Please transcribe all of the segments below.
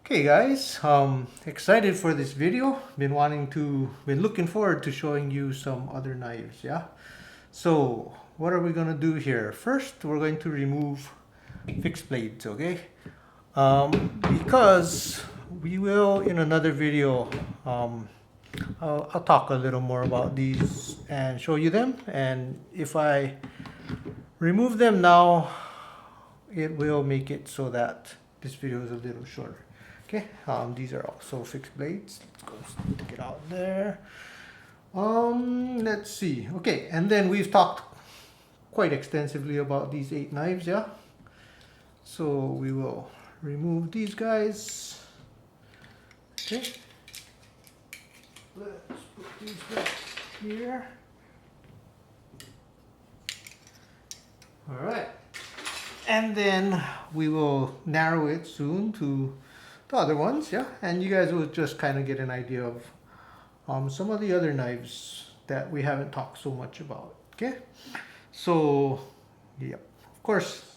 Okay guys, excited for this video. Been looking forward to showing you some other knives, yeah? So, what are we gonna do here? First, we're going to remove fixed blades, okay? Because we will, in another video, I'll talk a little more about these and show you them. And if I remove them now, it will make it so that this video is a little shorter. Okay, these are also fixed blades. Let's go stick it out there. Let's see. Okay, and then we've talked quite extensively about these 8 knives, yeah? So we will remove these guys. Okay. Let's put these back here. All right. And then we will narrow it soon to the other ones, yeah? And you guys will just kind of get an idea of some of the other knives that we haven't talked so much about, okay? So, yeah, of course,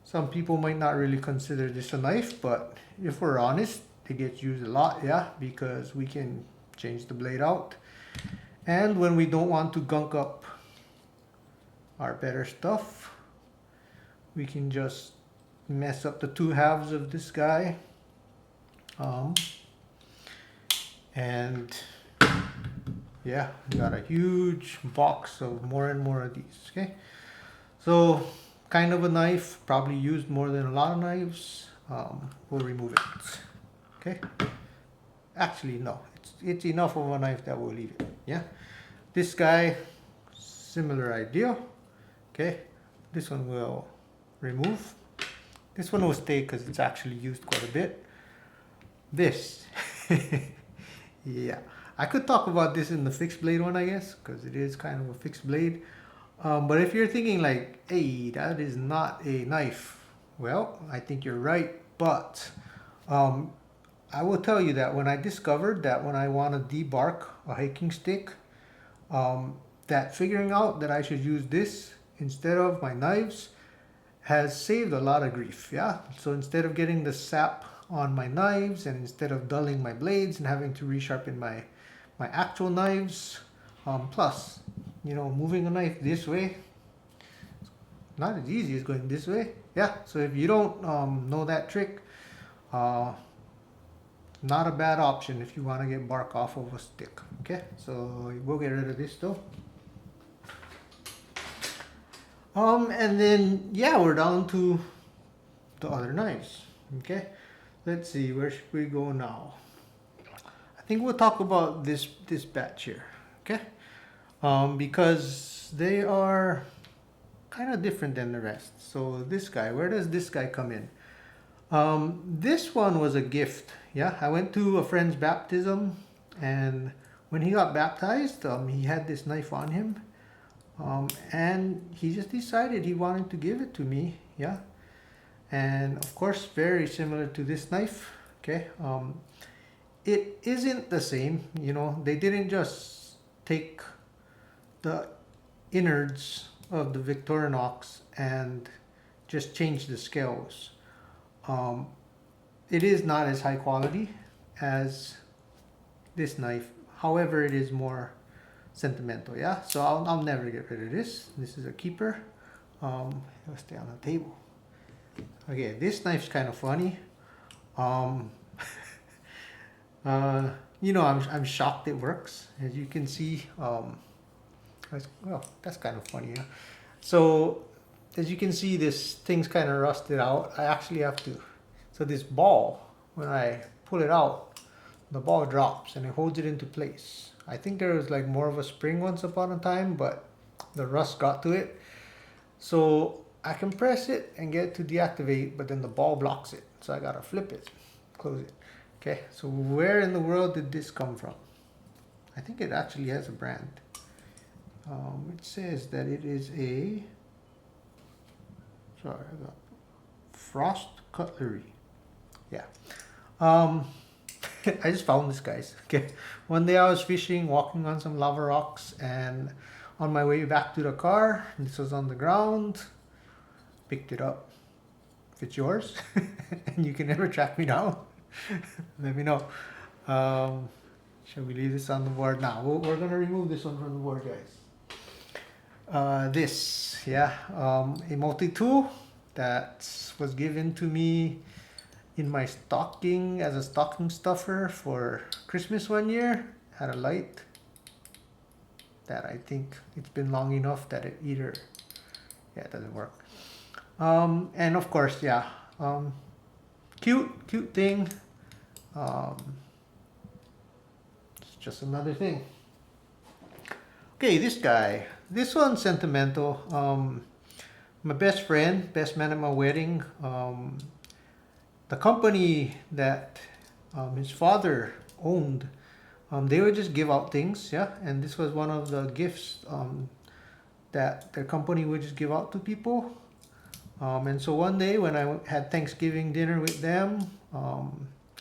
some people might not really consider this a knife, but if we're honest, it gets used a lot, yeah? Because we can change the blade out. And when we don't want to gunk up our better stuff, we can just mess up the 2 halves of this guy. And yeah, we got a huge box of more and more of these, okay? So, kind of a knife, probably used more than a lot of knives. We'll remove it, okay? Actually, no, it's enough of a knife that we'll leave it, yeah? This guy, similar idea, okay? This one will remove. This one will stay because it's actually used quite a bit. This, yeah, I could talk about this in the fixed blade one, I guess, because it is kind of a fixed blade. But if you're thinking like, hey, that is not a knife, well, I think you're right. But I will tell you that when I discovered that when I want to debark a hiking stick, that figuring out that I should use this instead of my knives has saved a lot of grief, yeah? So instead of getting the sap on my knives and instead of dulling my blades and having to resharpen my actual knives, plus, you know, moving a knife this way, not as easy as going this way, yeah? So if you don't know that trick, not a bad option if you want to get bark off of a stick, okay? So we'll get rid of this though. And then, yeah, we're down to the other knives, okay? Let's see, where should we go now? I think we'll talk about this batch here, okay? Because they are kind of different than the rest. So this guy, where does this guy come in? This one was a gift, yeah? I went to a friend's baptism, and when he got baptized, he had this knife on him. And he just decided he wanted to give it to me, yeah? And of course, very similar to this knife, okay? It isn't the same, you know, they didn't just take the innards of the Victorinox and just change the scales. It is not as high quality as this knife, however, it is more sentimental, yeah? So I'll never get rid of this. This is a keeper. It'll stay on the table. Okay, this knife's kind of funny. You know, I'm shocked it works. As you can see, well, that's kind of funny, yeah? So, as you can see, this thing's kind of rusted out. I actually have to, so this ball, when I pull it out, the ball drops and it holds it into place. I think there was like more of a spring once upon a time, but the rust got to it. So I can press it and get it to deactivate, but then the ball blocks it. So I gotta flip it, close it. Okay, so where in the world did this come from? I think it actually has a brand. It says that it is a, sorry, I got Frost Cutlery. Yeah. I just found this, guys. Okay, one day I was fishing, walking on some lava rocks, and on my way back to the car, this was on the ground. Picked it up. If it's yours, and you can never track me down, Let me know. Um, shall we leave this on the board now? We're gonna remove this one from the board, guys. This, yeah, a multi-tool that was given to me in my stocking as a stocking stuffer for Christmas one year. Had a light that I think it's been long enough that it either, yeah, it doesn't work. And of course, yeah, cute thing. It's just another thing. Okay, this guy. This one's sentimental. My best friend, best man at my wedding. The company that his father owned, they would just give out things, yeah. And this was one of the gifts that their company would just give out to people. And so one day when I had Thanksgiving dinner with them, I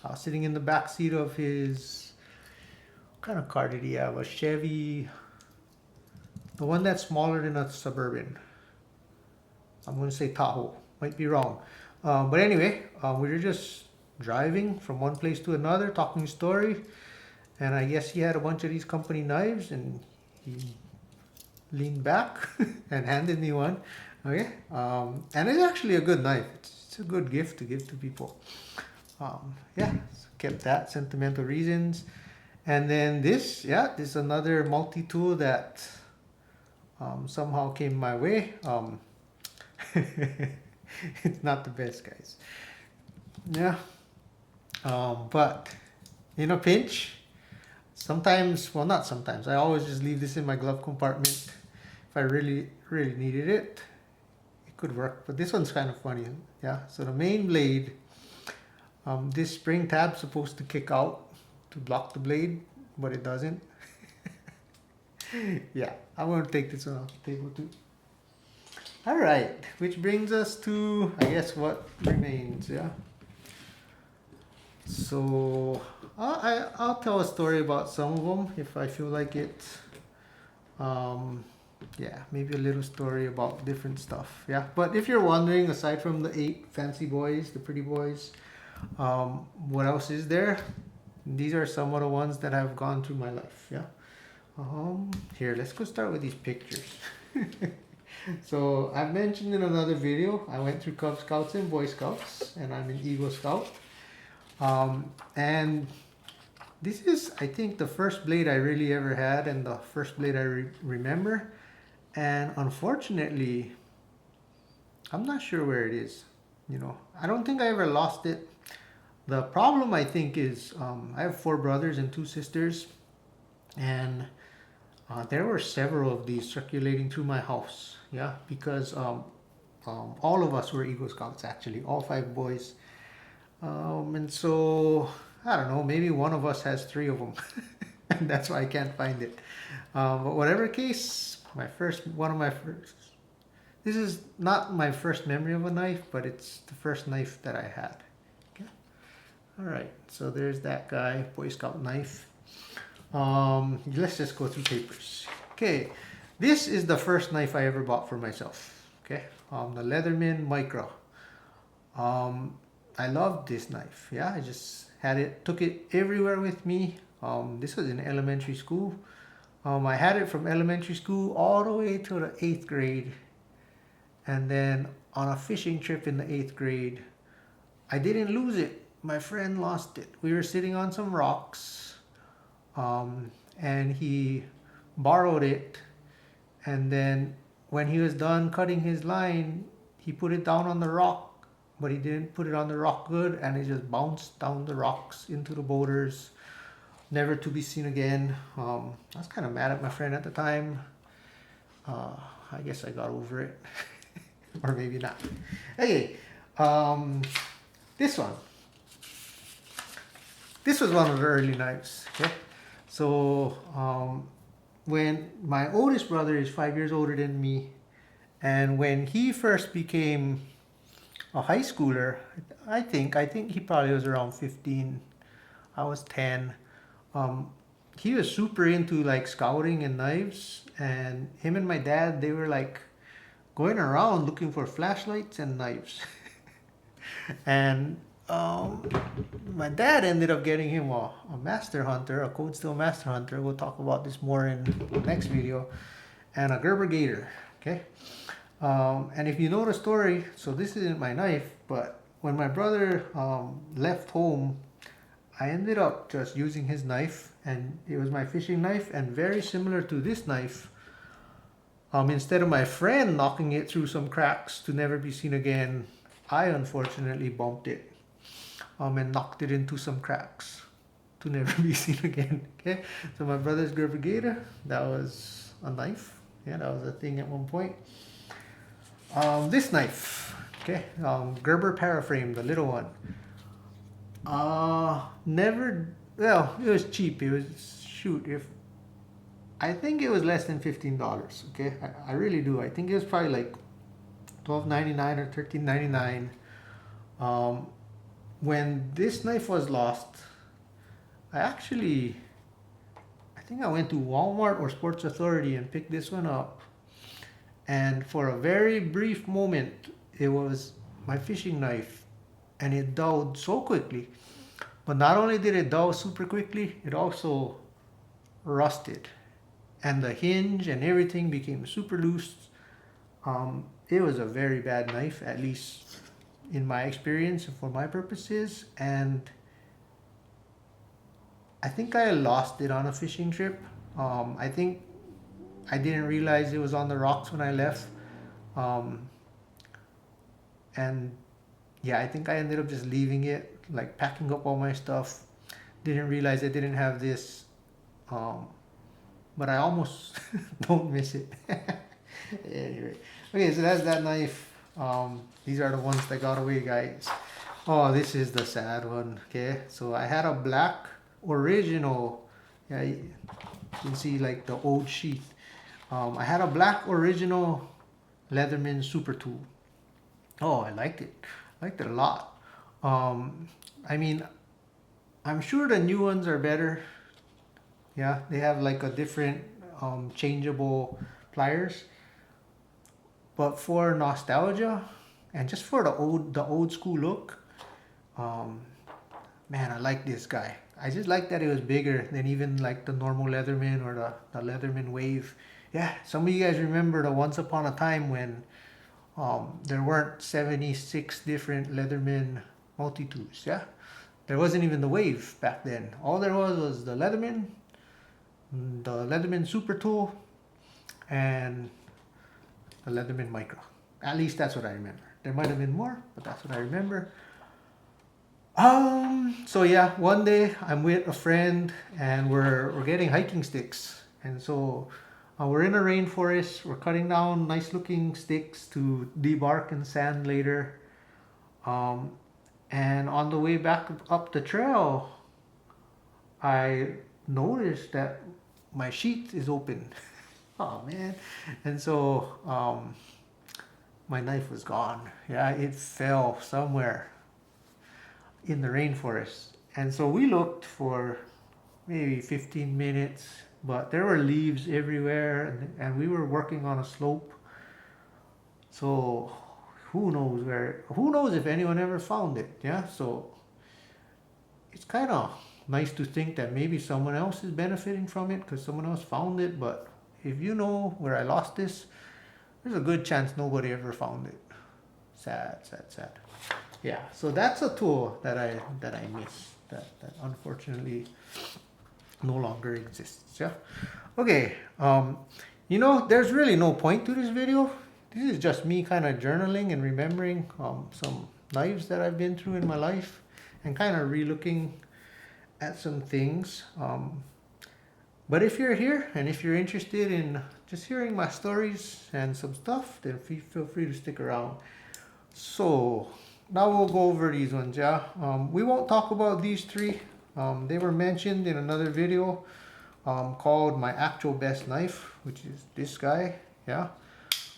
was sitting in the back seat of his, what kind of car did he have? A Chevy, the one that's smaller than a Suburban. I'm going to say Tahoe, might be wrong. But anyway, we were just driving from one place to another, talking story. And I guess he had a bunch of these company knives, and he leaned back and handed me one. Okay, and it's actually a good knife. It's a good gift to give to people. Yeah, so kept that, sentimental reasons. And then this, yeah, this is another multi-tool that somehow came my way. It's not the best, guys. Yeah, but in a pinch, sometimes, well, not sometimes, I always just leave this in my glove compartment. If I really needed it, it could work. But this one's kind of funny. Yeah, so the main blade, this spring tab's supposed to kick out to block the blade, but it doesn't. Yeah, I'm gonna take this one off the table too. All right, which brings us to, I guess, what remains, yeah. So I'll tell a story about some of them if I feel like it. Yeah, maybe a little story about different stuff. Yeah, but if you're wondering, aside from the 8 fancy boys, the pretty boys, what else is there? These are some of the ones that have gone through my life. Yeah. Here, let's go start with these pictures. So I've mentioned in another video, I went through Cub Scouts and Boy Scouts, and I'm an Eagle Scout. And this is, I think, the first blade I really ever had, and the first blade I remember. And unfortunately, I'm not sure where it is. You know, I don't think I ever lost it. The problem, I think, is I have 4 brothers and 2 sisters, and there were several of these circulating through my house. Yeah, because all of us were Eagle Scouts, actually, all 5 boys. And so, I don't know, maybe one of us has 3 of them. And that's why I can't find it. But whatever case, one of my first, this is not my first memory of a knife, but it's the first knife that I had. Okay. All right, so there's that guy, Boy Scout knife. Let's just go through papers. Okay, this is the first knife I ever bought for myself. Okay, the Leatherman Micra. I loved this knife. Yeah, I just had it, took it everywhere with me. This was in elementary school. I had it from elementary school all the way to the 8th grade. And then on a fishing trip in the 8th grade, I didn't lose it. My friend lost it. We were sitting on some rocks, and he borrowed it. And then when he was done cutting his line, he put it down on the rock, but he didn't put it on the rock good, and it just bounced down the rocks into the boulders, never to be seen again. I was kind of mad at my friend at the time. I guess I got over it. Or maybe not. Okay, this one. This was one of the early knives. Okay, so when my oldest brother is 5 years older than me, and when he first became a high schooler, I think he probably was around 15. I was 10. He was super into like scouting and knives, and him and my dad, they were like going around looking for flashlights and knives. And um, my dad ended up getting him a Master Hunter, a Cold Steel Master Hunter. We'll talk about this more in the next video. And a Gerber Gator, okay? And if you know the story, so this isn't my knife, but when my brother left home, I ended up just using his knife, and it was my fishing knife, and very similar to this knife. Instead of my friend knocking it through some cracks to never be seen again, I unfortunately bumped it and knocked it into some cracks to never be seen again. Okay, so my brother's Gerber Gator, that was a knife. Yeah, that was a thing at one point. This knife, okay, Gerber Paraframe, the little one. Never. Well, it was cheap. It was if I think it was less than $15. Okay, I really do. I think it was probably like $12.99 or $13.99. When this knife was lost, I think I went to Walmart or Sports Authority and picked this one up. And for a very brief moment, it was my fishing knife, and it dulled so quickly. But not only did it dull super quickly, it also rusted, and the hinge and everything became super loose. It was a very bad knife, at least in my experience and for my purposes. And I think I lost it on a fishing trip. I think I didn't realize it was on the rocks when I left. And yeah, I think I ended up just leaving it, like packing up all my stuff. Didn't realize I didn't have this. But I almost don't miss it. Anyway, okay, so that's that knife. These are the ones that got away, guys. Oh, this is the sad one. Okay, so I had a black original. Yeah, you can see like the old sheath. I had a black original Leatherman Super Tool. Oh, I liked it. Liked it a lot. I mean, I'm sure the new ones are better. Yeah, they have like a different changeable pliers. But for nostalgia and just for the old school look, man, I like this guy. I just like that it was bigger than even like the normal Leatherman or the Leatherman Wave. Yeah, some of you guys remember the once upon a time when there weren't 76 different Leatherman multi-tools. Yeah, there wasn't even the Wave back then. All there was the Leatherman, the Leatherman Super Tool, and the Leatherman Micra. At least that's what I remember. There might have been more, but that's what I remember. So yeah, one day I'm with a friend and we're getting hiking sticks. And so we're in a rainforest. We're cutting down nice looking sticks to debark and sand later. And on the way back up the trail, I noticed that my sheath is open. Oh man. And so my knife was gone. Yeah, it fell somewhere in the rainforest. And so we looked for maybe 15 minutes, but there were leaves everywhere, and we were working on a slope. So who knows if anyone ever found it. Yeah, so it's kind of nice to think that maybe someone else is benefiting from it because someone else found it. But if you know where I lost this, there's a good chance nobody ever found it. Sad. Yeah, so that's a tool that I miss, that unfortunately no longer exists. Yeah. Okay. There's really no point to this video. This is just me kind of journaling and remembering some knives that I've been through in my life and kind of re-looking at some things. But if you're here and if you're interested in just hearing my stories and some stuff, then feel free to stick around. So now we'll go over these ones. Yeah, we won't talk about these three. They were mentioned in another video called My Actual Best Knife, which is this guy. Yeah.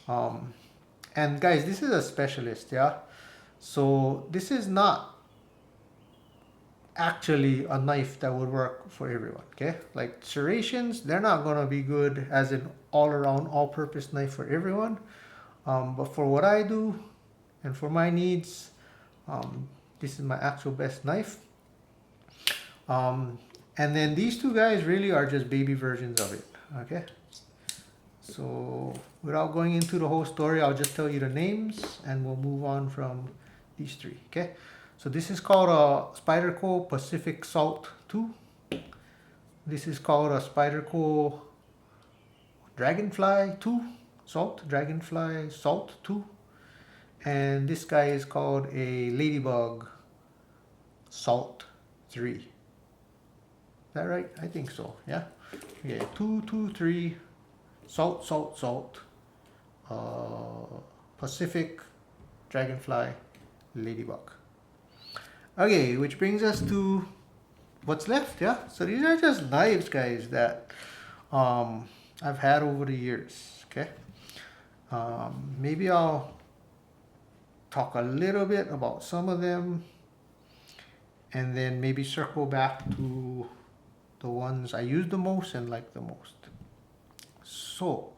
And guys, this is a specialist. Yeah, so this is not actually a knife that would work for everyone. Okay, like serrations, they're not gonna be good as an all-around all-purpose knife for everyone. But for what I do and for my needs, This is my actual best knife. And then these two guys really are just baby versions of it. Okay. So without going into the whole story, I'll just tell you the names and we'll move on from these three. Okay. So this is called a Spyderco Pacific Salt 2. This is called a Spyderco Dragonfly 2 Salt, Dragonfly Salt 2. And this guy is called a Ladybug Salt 3. Is that right? I think so. Yeah. Okay. 2, 2, 3. Salt, salt, salt. Pacific Dragonfly Ladybug. Okay, which brings us to what's left. Yeah. So these are just knives, guys, that I've had over the years. Okay. Maybe I'll talk a little bit about some of them and then maybe circle back to the ones I use the most and like the most. So,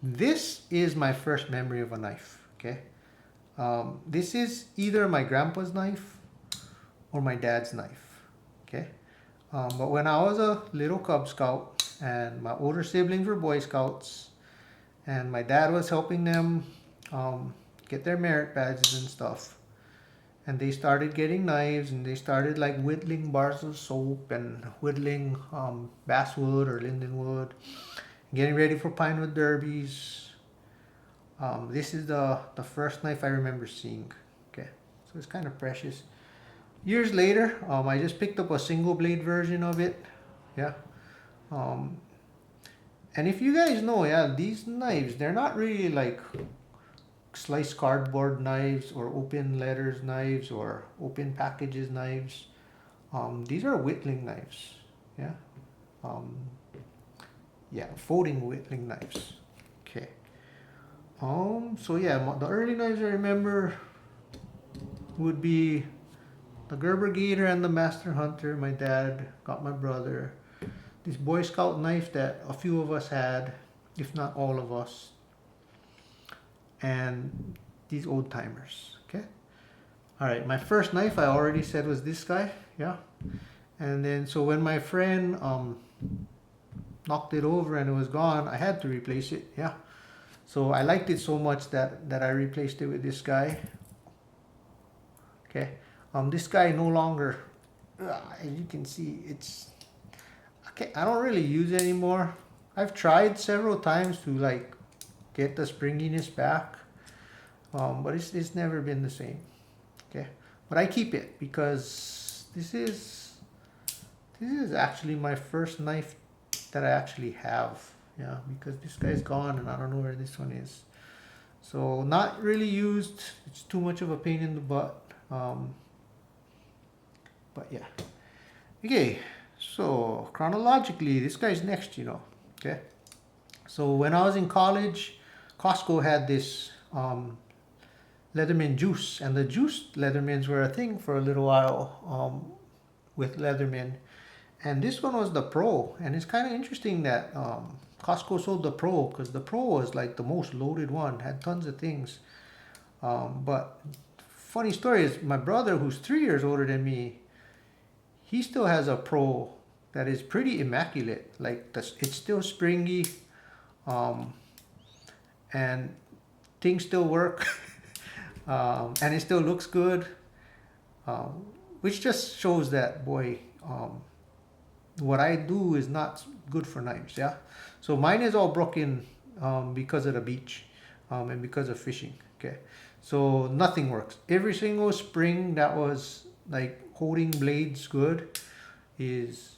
this is my first memory of a knife. Okay. This is either my grandpa's knife or my dad's knife. Okay. But when I was a little Cub Scout and my older siblings were Boy Scouts and my dad was helping them get their merit badges and stuff, and they started getting knives and they started like whittling bars of soap and whittling basswood or lindenwood, getting ready for pinewood derbies. This is the first knife I remember seeing. Okay, so it's kind of precious. Years later, I just picked up a single blade version of it. Yeah. And if you guys know, yeah, these knives, they're not really like sliced cardboard knives or open letters knives or open packages knives. These are whittling knives. Yeah. Yeah, folding whittling knives. Okay. So yeah, the early knives I remember would be the Gerber Gator and the Master Hunter. My dad got my brother. This Boy Scout knife that a few of us had, if not all of us. And these old timers. Okay. All right. My first knife I already said was this guy. Yeah. And then so when my friend knocked it over and it was gone, I had to replace it. Yeah. So I liked it so much that I replaced it with this guy. Okay. This guy no longer, as you can see, it's, okay, I don't really use it anymore. I've tried several times to like get the springiness back, but it's never been the same. Okay, but I keep it because this is actually my first knife that I actually have. Yeah, because this guy's gone and I don't know where this one is. So not really used. It's too much of a pain in the butt. But yeah. Okay, so chronologically, this guy's next, you know. Okay. So when I was in college, Costco had this Leatherman Juice, and the Juice Leathermans were a thing for a little while with Leatherman. And this one was the Pro, and it's kind of interesting that Costco sold the Pro because the Pro was like the most loaded one, had tons of things. But funny story is my brother, who's 3 years older than me, he still has a Pro that is pretty immaculate. Like it's still springy, and things still work, and it still looks good, which just shows that, boy, what I do is not good for knives. Yeah, so mine is all broken because of the beach and because of fishing. Okay, so nothing works. Every single spring that was like holding blades good is,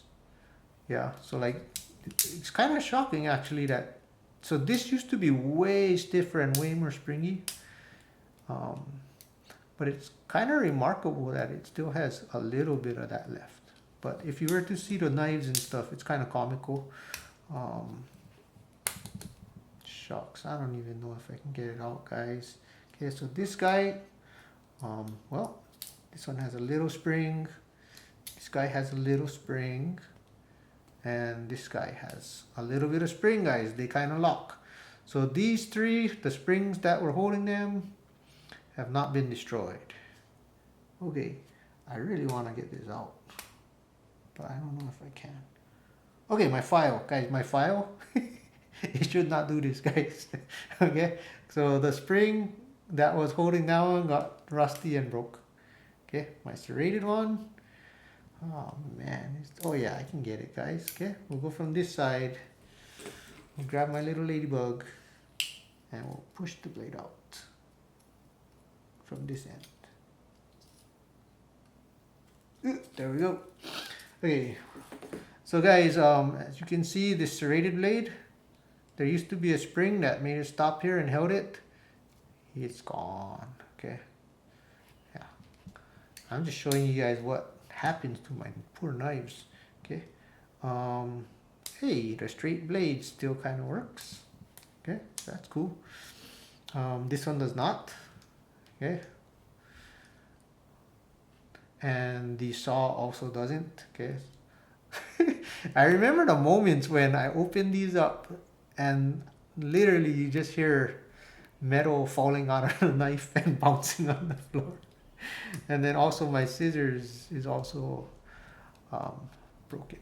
yeah, so like it's kind of shocking actually that, so this used to be way stiffer and way more springy, but it's kind of remarkable that it still has a little bit of that left. But if you were to see the knives and stuff, it's kind of comical. Shucks, I don't even know if I can get it out, guys. Okay, so this guy, well, this one has a little spring. This guy has a little spring. And this guy has a little bit of spring, guys. They kind of lock. So these three, the springs that were holding them, have not been destroyed. Okay, I really want to get this out, but I don't know if I can. Okay, my file, guys, my file. It should not do this, guys. Okay, so the spring that was holding down got rusty and broke. Okay, my serrated one. Oh man, oh yeah, I can get it, guys. Okay, we'll go from this side. We'll grab my little ladybug and we'll push the blade out from this end. There we go. Okay, so guys, as you can see, this serrated blade, there used to be a spring that made it stop here and held it. It's gone. Okay, yeah, I'm just showing you guys what happens to my poor knives. Okay, hey, the straight blade still kind of works. Okay, that's cool. This one does not. Okay, and the saw also doesn't. Okay, I remember the moments when I opened these up and literally you just hear metal falling out of the knife and bouncing on the floor. And then also my scissors is also broken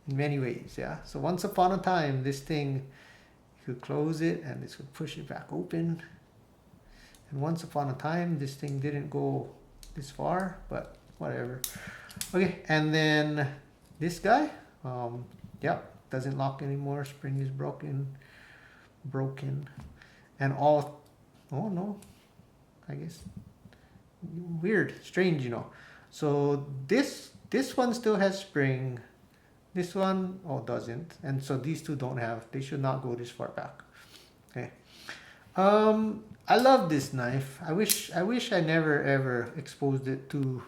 in many ways. Yeah, so once upon a time this thing, you could close it and this would push it back open, and once upon a time this thing didn't go this far, but whatever. Okay, and then this guy, yep, doesn't lock anymore. Spring is broken, and all, oh no, I guess, weird, strange, you know. So this one still has spring, this one, oh, doesn't, and so these two don't have, they should not go this far back. Okay, I love this knife. I wish I never ever exposed it to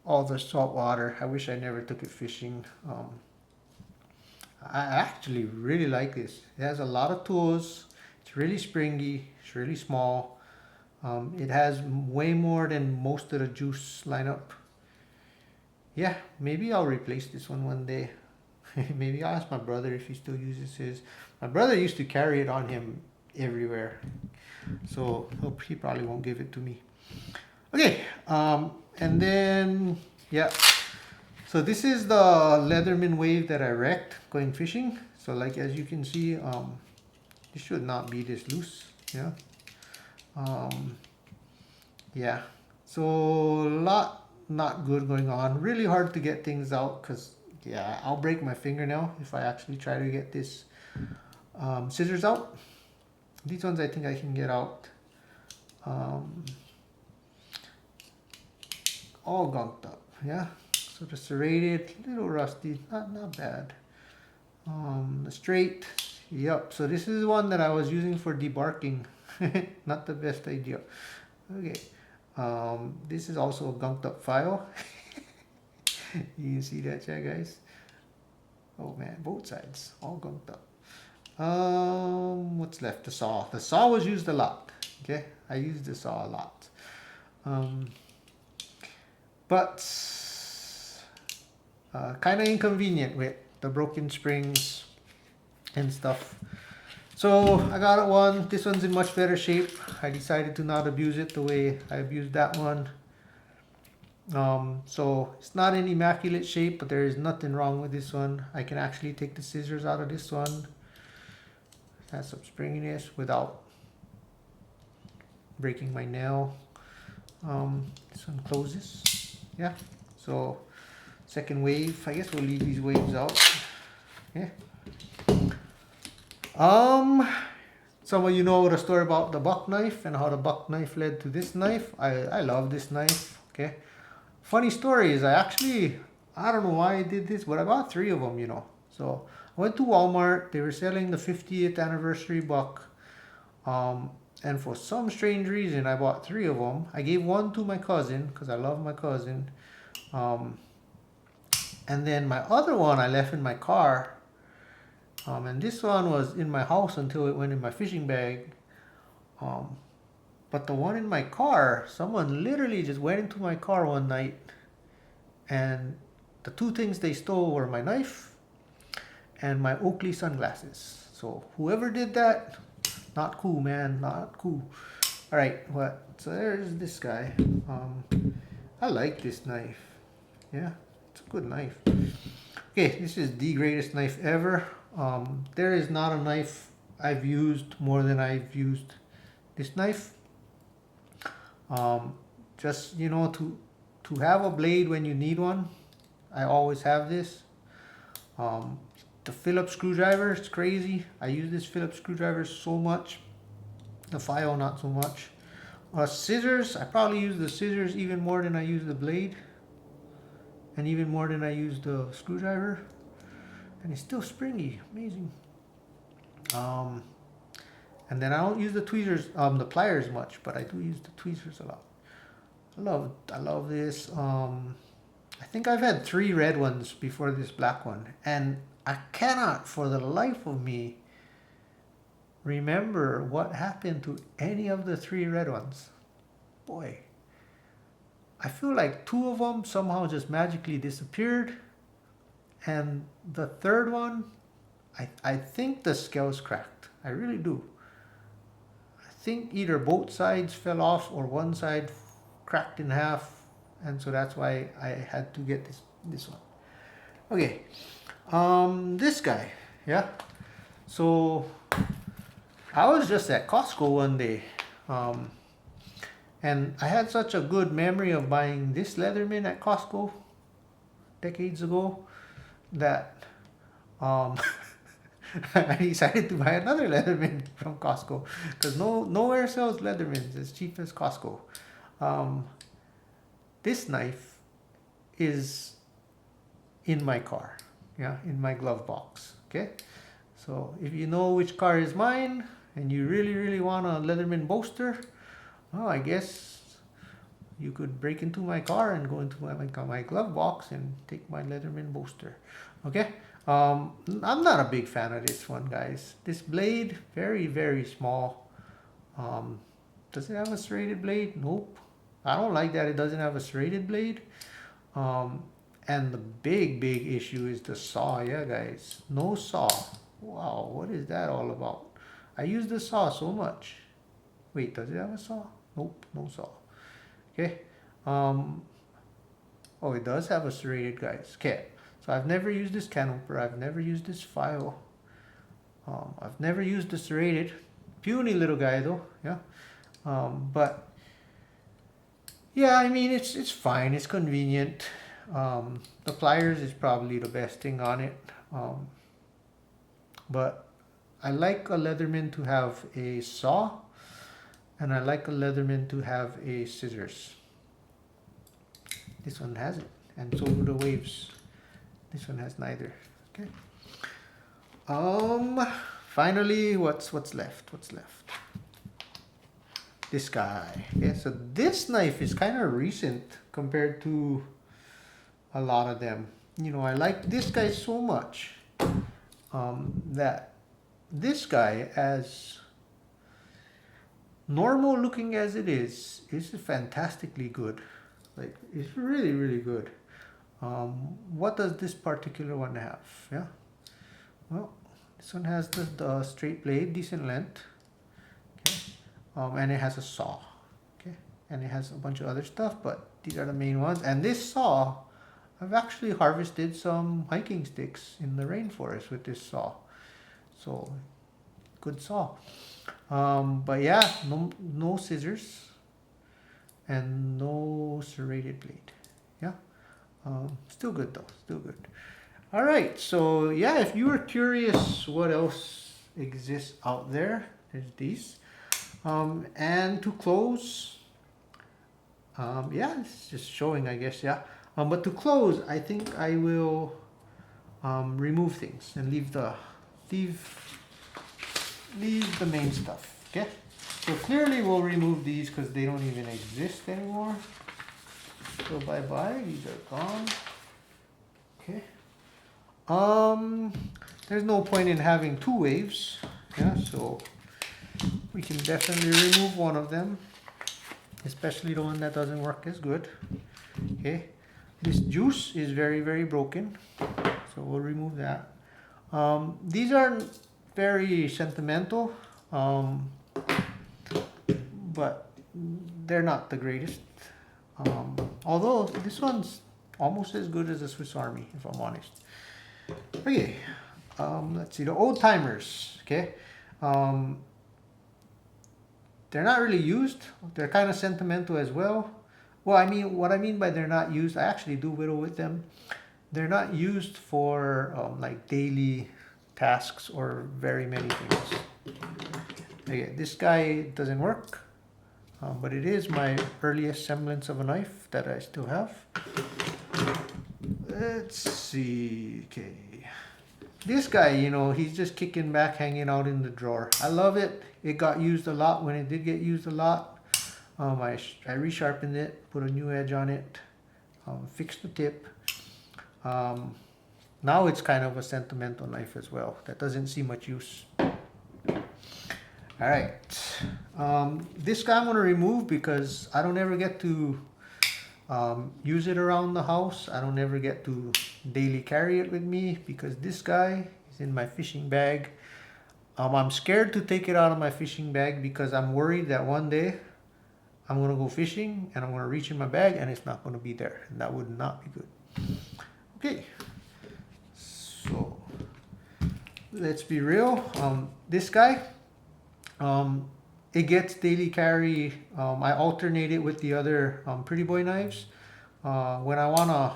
all the salt water. I wish I never took it fishing. I actually really like this. It has a lot of tools. It's really springy. It's really small. It has way more than most of the Juice lineup. Yeah, maybe I'll replace this one day. Maybe I'll ask my brother if he still uses his. My brother used to carry it on him everywhere, so he probably won't give it to me. Okay, and then yeah, so this is the Leatherman Wave that I wrecked going fishing. So like as you can see, this should not be this loose. Yeah, yeah, so a lot not good going on. Really hard to get things out because yeah, I'll break my fingernail if I actually try to get this scissors out. These ones I think I can get out. All gunked up, yeah. So the serrated, little rusty, not bad. The straight, yep. So this is one that I was using for debarking. Not the best idea. Okay. This is also a gunked up file. You can see that, yeah, guys. Oh man, both sides, all gunked up. What's left? The saw. The saw was used a lot. Okay, I used the saw a lot. But kind of inconvenient with the broken springs and stuff. So I got one. This one's in much better shape. I decided to not abuse it the way I abused that one. So it's not in immaculate shape, but there is nothing wrong with this one. I can actually take the scissors out of this one. It has some springiness without breaking my nail. This one closes. Yeah, so second wave. I guess we'll leave these waves out. Yeah. Some of you know the story about the buck knife and how the buck knife led to this knife. I love this knife. Okay. Funny story is I don't know why I did this, but I bought 3 of them, you know. So I went to Walmart. They were selling the 50th anniversary buck. And for some strange reason, I bought 3 of them. I gave one to my cousin because I love my cousin. And then my other one I left in my car. And this one was in my house until it went in my fishing bag. But the one in my car, someone literally just went into my car one night. And the 2 things they stole were my knife and my Oakley sunglasses. So whoever did that, not cool, man, not cool. All right, what? So there's this guy. I like this knife. Yeah, it's a good knife. Okay, this is the greatest knife ever. There is not a knife I've used more than I've used this knife. Just, you know, to have a blade when you need one, I always have this. The Phillips screwdriver, it's crazy. I use this Phillips screwdriver so much. The file, not so much. Scissors, I probably use the scissors even more than I use the blade. And even more than I use the screwdriver. And it's still springy, amazing. And then I don't use the tweezers, the pliers much, but I do use the tweezers a lot. I love this. I think I've had 3 red ones before this black one, and I cannot for the life of me remember what happened to any of the 3 red ones. Boy, I feel like 2 of them somehow just magically disappeared, and the 3rd one, I think the scales cracked. I really do. I think either both sides fell off or one side cracked in half, and so that's why I had to get this one. Okay, this guy, yeah. So I was just at Costco one day, and I had such a good memory of buying this Leatherman at Costco decades ago that I decided to buy another Leatherman from Costco because nowhere sells Leathermans as cheap as Costco. This knife is in my car, yeah, in my glove box. Okay, so if you know which car is mine and you really want a Leatherman Bolster, well, I guess you could break into my car and go into my glove box and take my Leatherman Bolster. Okay, I'm not a big fan of this one, guys. This blade, very small. Does it have a serrated blade? Nope. I don't like that it doesn't have a serrated blade. And the big issue is the saw. Yeah, guys, no saw. Wow, what is that all about? I use the saw so much. Wait, does it have a saw? Nope, no saw. Okay. Oh, it does have a serrated, guys. Okay. So I've never used this camper. I've never used this file. I've never used the serrated. Puny little guy though. Yeah. But yeah, I mean, it's fine. It's convenient. The pliers is probably the best thing on it. But I like a Leatherman to have a saw, and I like a Leatherman to have a scissors. This one has it, and so do the Waves. This one has neither. Okay. Finally, what's left? What's left? This guy. Yeah, so this knife is kind of recent compared to a lot of them. You know, I like this guy so much that this guy, as normal looking as it is fantastically good. Like, it's really good. What does this particular one have? Yeah, well, this one has the straight blade, decent length. Okay. And it has a saw. Okay, and it has a bunch of other stuff, but these are the main ones. And this saw, I've actually harvested some hiking sticks in the rainforest with this saw. So, good saw. But yeah, no scissors and no serrated blade. Yeah. Still good though, still good. All right, so yeah, if you were curious what else exists out there, there's these. And to close, yeah, it's just showing, I guess, yeah. But to close, I think I will remove things and leave the main stuff. Okay, so clearly we'll remove these because they don't even exist anymore. So bye, these are gone. Okay. There's no point in having 2 waves. Yeah, so we can definitely remove one of them, especially the one that doesn't work as good. Okay. This juice is very broken, so we'll remove that. These are very sentimental, but they're not the greatest. Although this one's almost as good as the Swiss Army, if I'm honest. Okay, let's see, the old timers, okay. They're not really used. They're kind of sentimental as well. Well, I mean, what I mean by they're not used, I actually do whittle with them. They're not used for like daily tasks or very many things. Okay, this guy doesn't work, but it is my earliest semblance of a knife that I still have. Let's see, okay. This guy, you know, he's just kicking back, hanging out in the drawer. I love it. It got used a lot when it did get used a lot. I resharpened it, put a new edge on it, fixed the tip. Now it's kind of a sentimental knife as well. That doesn't see much use. All right. This guy I'm going to remove because I don't ever get to use it around the house. I don't ever get to daily carry it with me because this guy is in my fishing bag. I'm scared to take it out of my fishing bag because I'm worried that one day I'm going to go fishing and I'm going to reach in my bag and it's not going to be there. And that would not be good. Okay. So let's be real. This guy, it gets daily carry. I alternate it with the other Pretty Boy knives. When I want a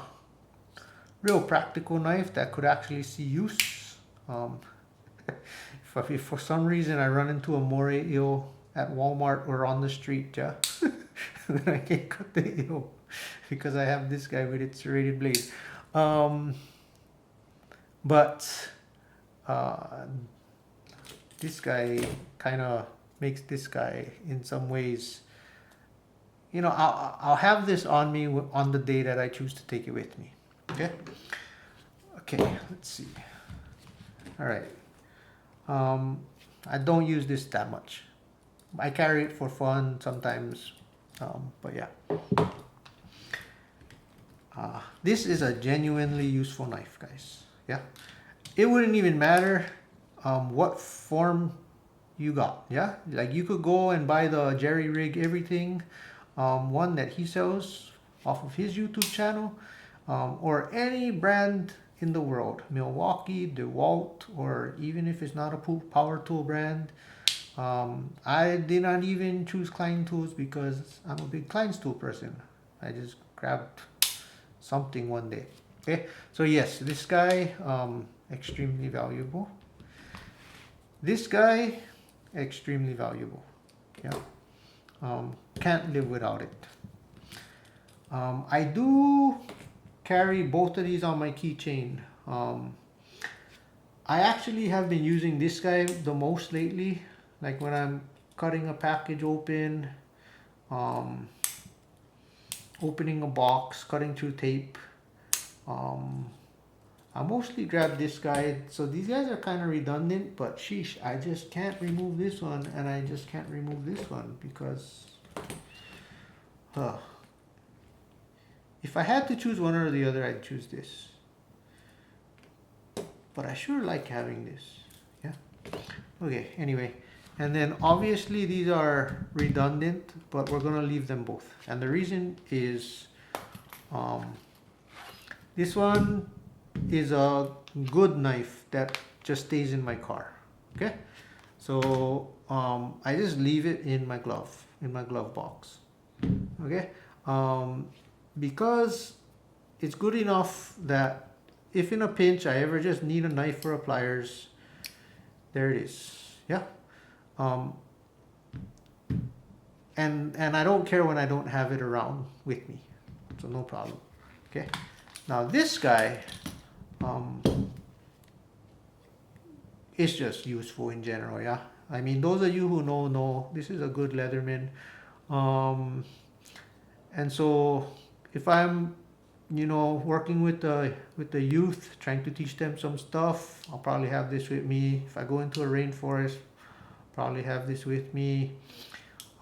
real practical knife that could actually see use. If for some reason I run into a moray eel at Walmart or on the street, yeah, then I can't cut the eel because I have this guy with its serrated blade. But this guy kind of makes this guy in some ways, you know, I'll have this on me on the day that I choose to take it with me. Okay. Okay, let's see. All right. I don't use this that much. I carry it for fun sometimes, but yeah. This is a genuinely useful knife, guys. Yeah. It wouldn't even matter what form you got. Yeah. Like you could go and buy the Jerry Rig Everything one that he sells off of his YouTube channel, or any brand in the world, Milwaukee, DeWalt, or even if it's not a power tool brand. I did not even choose Klein tools because I'm a big Klein tool person. I just grabbed something one day. Okay, so yes, this guy, extremely valuable. This guy, extremely valuable. Yeah, can't live without it. I do carry both of these on my keychain. I actually have been using this guy the most lately, like when I'm cutting a package open, opening a box, cutting through tape. I mostly grab this guy. So these guys are kind of redundant, but sheesh, I just can't remove this one and I just can't remove this one because if I had to choose one or the other, I'd choose this. But I sure like having this. Yeah. Okay, anyway. And then obviously these are redundant, but we're going to leave them both. And the reason is this one is a good knife that just stays in my car. Okay? So I just leave it in my glove box. Okay? Because it's good enough that if in a pinch I ever just need a knife for a pliers, there it is. Yeah. And I don't care when I don't have it around with me, so no problem. Okay. Now this guy is just useful in general. Yeah. I mean, those of you who know this is a good Leatherman. And so if I'm, you know, working with the youth, trying to teach them some stuff, I'll probably have this with me. If I go into a rainforest, probably have this with me.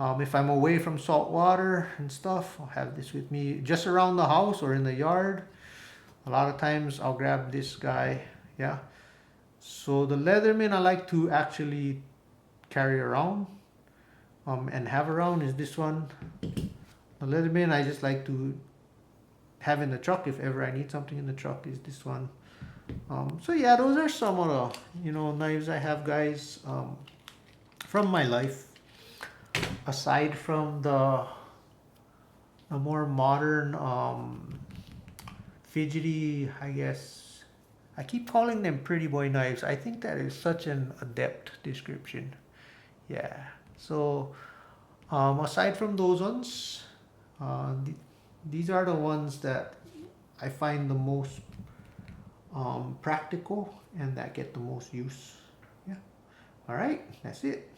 If I'm away from salt water and stuff, I'll have this with me. Just around the house or in the yard, a lot of times I'll grab this guy. Yeah. So the Leatherman I like to actually carry around. and have around is this one. The Leatherman I just like to have in the truck if ever I need something in the truck is this one. So yeah, those are some of the knives I have, guys, from my life. Aside from the more modern fidgety, I guess I keep calling them pretty boy knives. I think that is such an adept description. Yeah. So aside from those ones, these are the ones that I find the most practical and that get the most use. Yeah. All right, that's it.